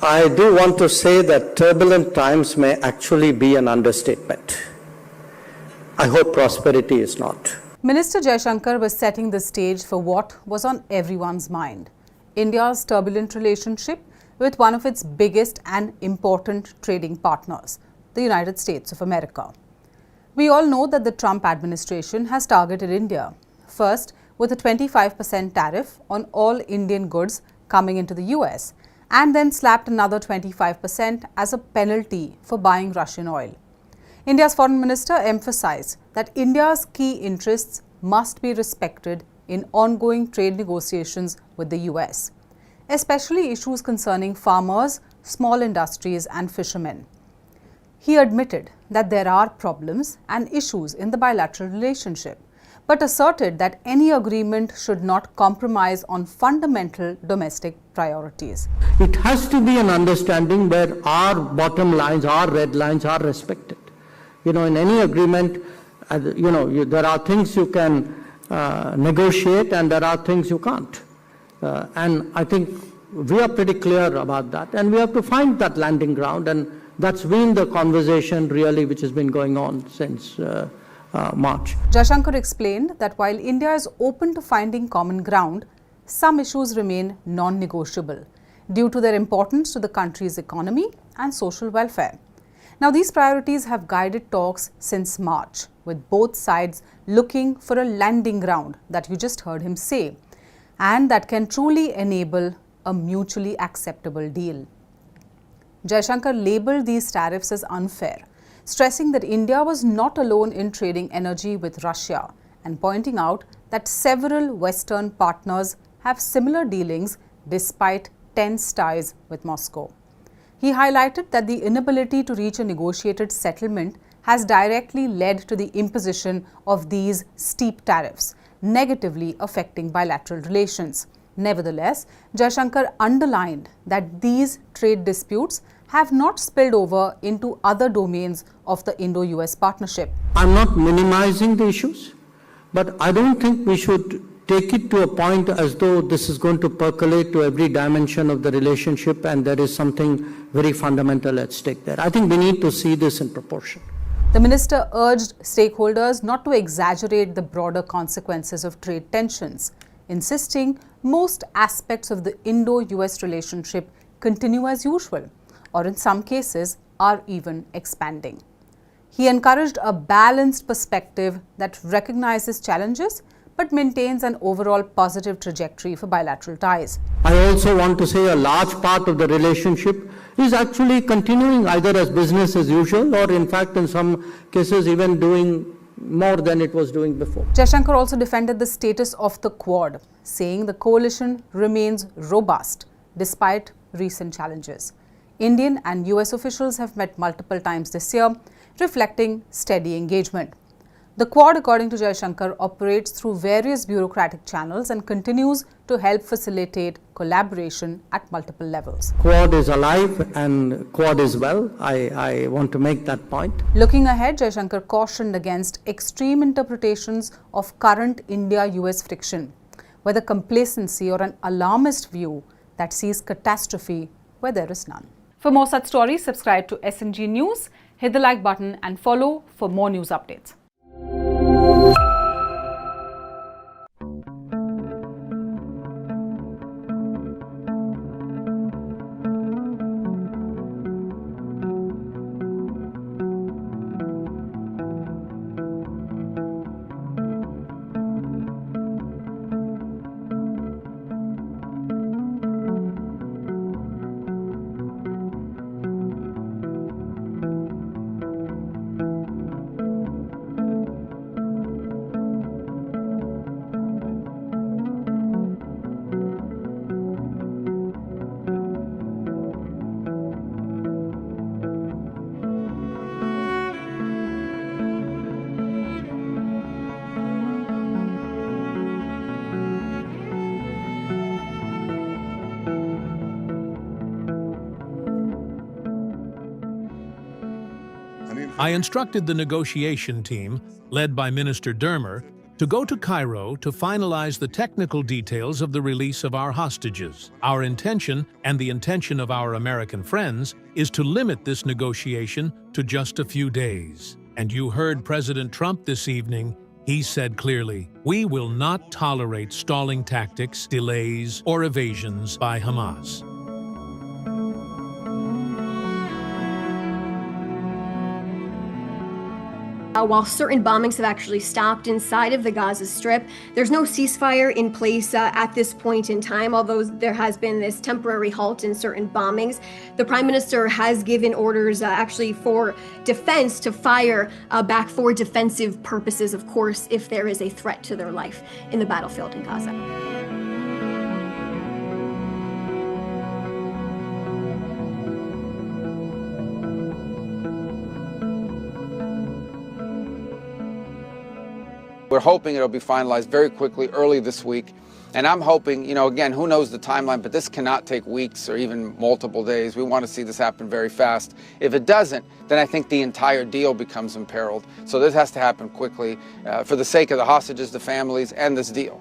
I do want to say that turbulent times may actually be an understatement. I hope prosperity is not. Minister Jaishankar was setting the stage for what was on everyone's mind: India's turbulent relationship with one of its biggest and important trading partners, the United States of America. We all know that the Trump administration has targeted India, first with a 25% tariff on all Indian goods coming into the US, and then slapped another 25% as a penalty for buying Russian oil. India's foreign minister emphasized that India's key interests must be respected in ongoing trade negotiations with the US, especially issues concerning farmers, small industries, and fishermen. He admitted that there are problems and issues in the bilateral relationship, but asserted that any agreement should not compromise on fundamental domestic priorities. It has to be an understanding where our bottom lines, our red lines are respected. In any agreement, there are things you can negotiate and there are things you can't. And I think we are pretty clear about that. And we have to find that landing ground. And that's been the conversation really which has been going on since March. Jaishankar explained that while India is open to finding common ground, some issues remain non-negotiable due to their importance to the country's economy and social welfare. Now, these priorities have guided talks since March, with both sides looking for a landing ground that you just heard him say, and that can truly enable a mutually acceptable deal. Jaishankar labelled these tariffs as unfair, stressing that India was not alone in trading energy with Russia and pointing out that several Western partners have similar dealings despite tense ties with Moscow. He highlighted that the inability to reach a negotiated settlement has directly led to the imposition of these steep tariffs, negatively affecting bilateral relations. Nevertheless, Jaishankar underlined that these trade disputes have not spilled over into other domains of the Indo-US partnership. I'm not minimizing the issues, but I don't think we should take it to a point as though this is going to percolate to every dimension of the relationship and there is something very fundamental at stake there. I think we need to see this in proportion. The minister urged stakeholders not to exaggerate the broader consequences of trade tensions, insisting most aspects of the Indo-US relationship continue as usual, or in some cases are even expanding. He encouraged a balanced perspective that recognizes challenges but maintains an overall positive trajectory for bilateral ties. I also want to say a large part of the relationship is actually continuing either as business as usual or in fact in some cases even doing more than it was doing before. Jaishankar also defended the status of the Quad, saying the coalition remains robust despite recent challenges. Indian and US officials have met multiple times this year, reflecting steady engagement. The Quad, according to Jaishankar, operates through various bureaucratic channels and continues to help facilitate collaboration at multiple levels. Quad is alive and Quad is well. I want to make that point. Looking ahead, Jaishankar cautioned against extreme interpretations of current India-US friction, whether complacency or an alarmist view that sees catastrophe where there is none. For more such stories, subscribe to SNG News, hit the like button and follow for more news updates. I instructed the negotiation team, led by Minister Dermer, to go to Cairo to finalize the technical details of the release of our hostages. Our intention, and the intention of our American friends, is to limit this negotiation to just a few days. And you heard President Trump this evening. He said clearly, we will not tolerate stalling tactics, delays, or evasions by Hamas. While certain bombings have actually stopped inside of the Gaza Strip, there's no ceasefire in place at this point in time, although there has been this temporary halt in certain bombings. The Prime Minister has given orders actually for defense to fire back for defensive purposes, of course, if there is a threat to their life in the battlefield in Gaza. We're hoping it'll be finalized very quickly, early this week. And I'm hoping, again, who knows the timeline, but this cannot take weeks or even multiple days. We want to see this happen very fast. If it doesn't, then I think the entire deal becomes imperiled. So this has to happen quickly for the sake of the hostages, the families, and this deal.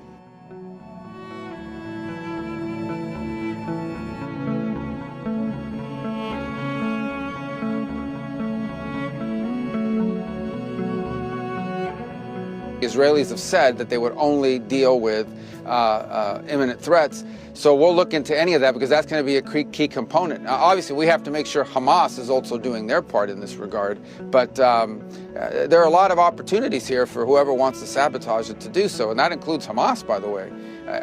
Israelis have said that they would only deal with imminent threats. So we'll look into any of that because that's going to be a key component. Now, obviously, we have to make sure Hamas is also doing their part in this regard. But there are a lot of opportunities here for whoever wants to sabotage it to do so. And that includes Hamas, by the way,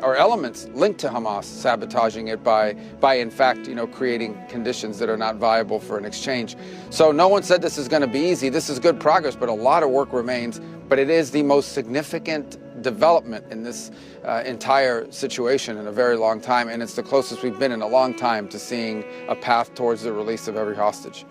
or elements linked to Hamas sabotaging it by in fact, creating conditions that are not viable for an exchange. So no one said this is going to be easy. This is good progress, but a lot of work remains. But it is the most significant development in this entire situation in a very long time, and it's the closest we've been in a long time to seeing a path towards the release of every hostage.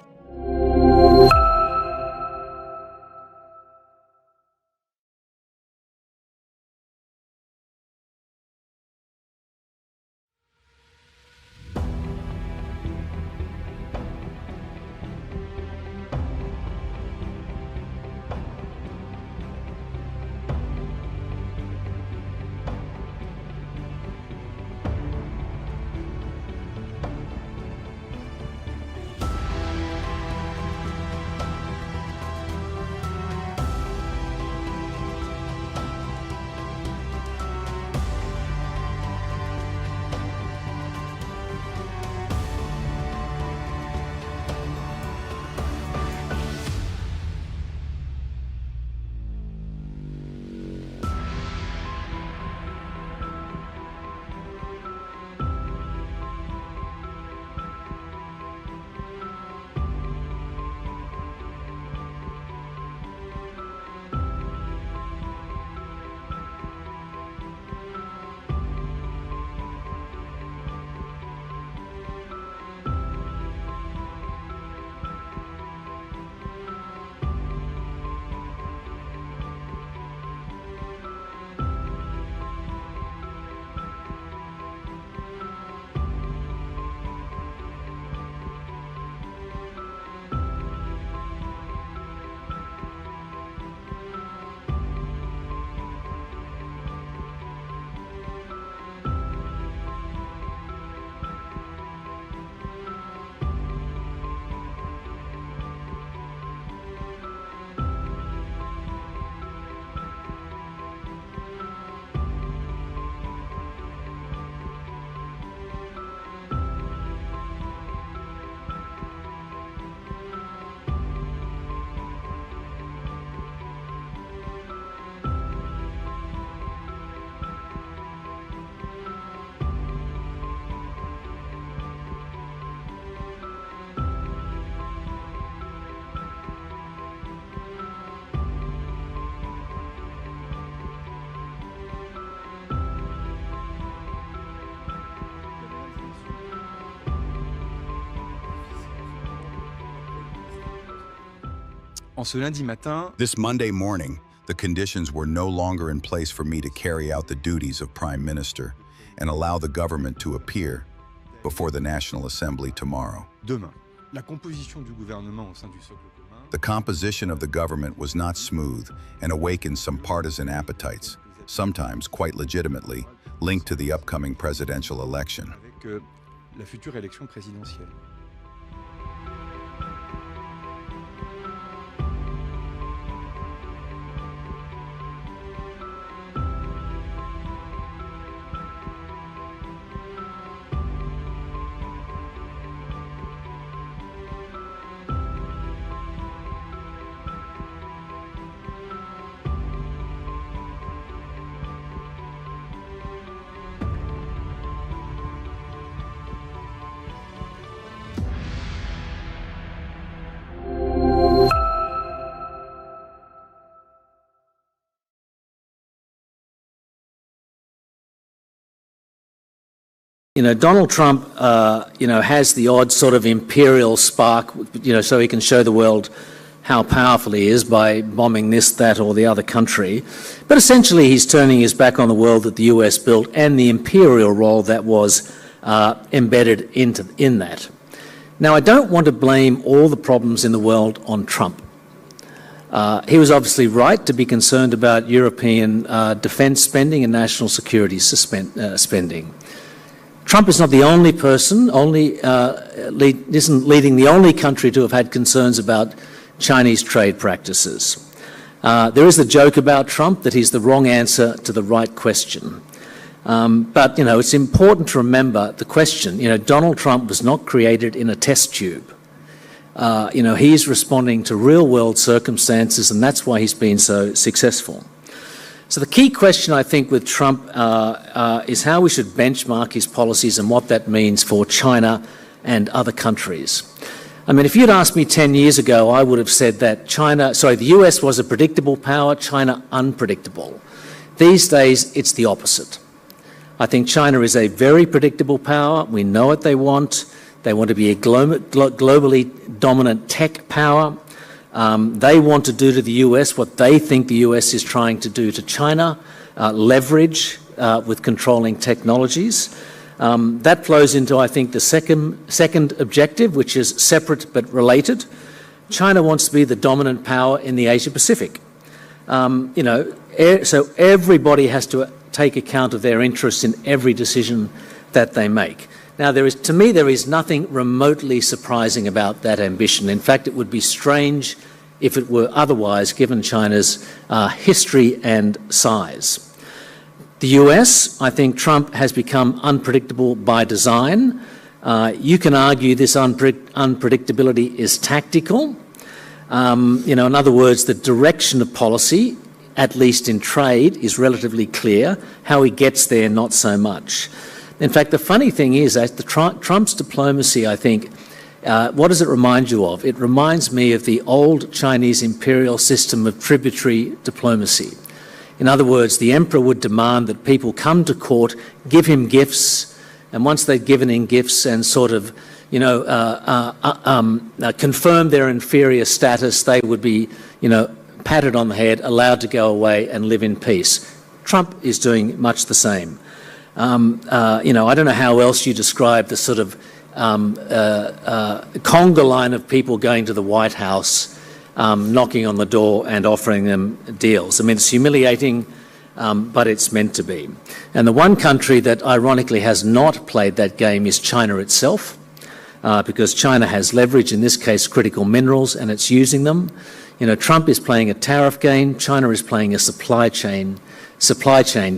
This Monday morning, the conditions were no longer in place for me to carry out the duties of Prime Minister and allow the government to appear before the National Assembly tomorrow. The composition of the government was not smooth and awakened some partisan appetites, sometimes quite legitimately, linked to the upcoming presidential election. Donald Trump, has the odd sort of imperial spark, so he can show the world how powerful he is by bombing this, that, or the other country. But essentially, he's turning his back on the world that the US built and the imperial role that was embedded in that. Now, I don't want to blame all the problems in the world on Trump. He was obviously right to be concerned about European defence spending and national security spending. Trump is not the only person, isn't leading the only country to have had concerns about Chinese trade practices. There is the joke about Trump that he's the wrong answer to the right question. But, it's important to remember the question. Donald Trump was not created in a test tube. He's responding to real-world circumstances, and that's why he's been so successful. So the key question, I think, with Trump is how we should benchmark his policies and what that means for China and other countries. I mean, if you'd asked me 10 years ago, I would have said that the US was a predictable power, China unpredictable. These days, it's the opposite. I think China is a very predictable power. We know what they want. They want to be a globally dominant tech power. They want to do to the US what they think the US is trying to do to China, leverage with controlling technologies. That flows into, I think, the second objective, which is separate but related. China wants to be the dominant power in the Asia-Pacific. So everybody has to take account of their interests in every decision that they make. Now, to me, there is nothing remotely surprising about that ambition. In fact, it would be strange if it were otherwise, given China's history and size. The US, I think Trump has become unpredictable by design. You can argue this unpredictability is tactical. In other words, the direction of policy, at least in trade, is relatively clear. How he gets there, not so much. In fact, the funny thing is that Trump's diplomacy, I think, what does it remind you of? It reminds me of the old Chinese imperial system of tributary diplomacy. In other words, the emperor would demand that people come to court, give him gifts, and once they'd given him gifts and sort of, confirm their inferior status, they would be, patted on the head, allowed to go away and live in peace. Trump is doing much the same. I don't know how else you describe the sort of conga line of people going to the White House, knocking on the door and offering them deals. I mean, it's humiliating, but it's meant to be. And the one country that ironically has not played that game is China itself, because China has leverage, in this case critical minerals, and it's using them. Trump is playing a tariff game, China is playing a supply chain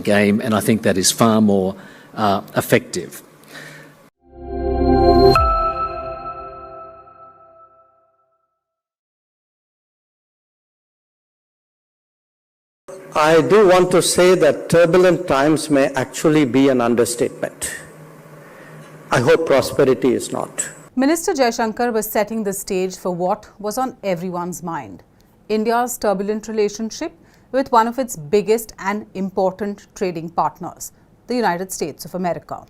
game, and I think that is far more effective. I do want to say that turbulent times may actually be an understatement. I hope prosperity is not. Minister Jaishankar was setting the stage for what was on everyone's mind: India's turbulent relationship with one of its biggest and important trading partners, the United States of America.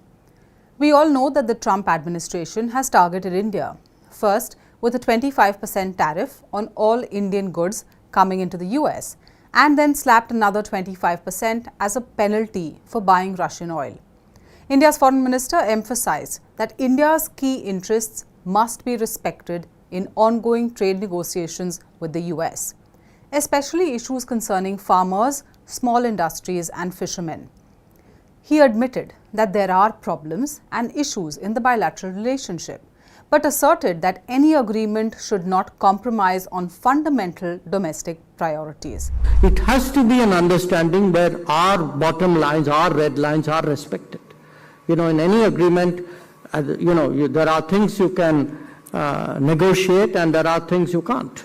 We all know that the Trump administration has targeted India, first with a 25% tariff on all Indian goods coming into the US, and then slapped another 25% as a penalty for buying Russian oil. India's foreign minister emphasized that India's key interests must be respected in ongoing trade negotiations with the US, especially issues concerning farmers, small industries and fishermen. He admitted that there are problems and issues in the bilateral relationship, but asserted that any agreement should not compromise on fundamental domestic priorities. It has to be an understanding where our bottom lines, our red lines are respected. In any agreement, there are things you can negotiate and there are things you can't.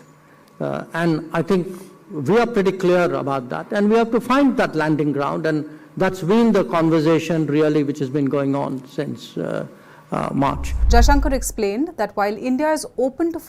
And I think we are pretty clear about that, and we have to find that landing ground, and that's been the conversation really which has been going on since March. Jaishankar explained that while India is open to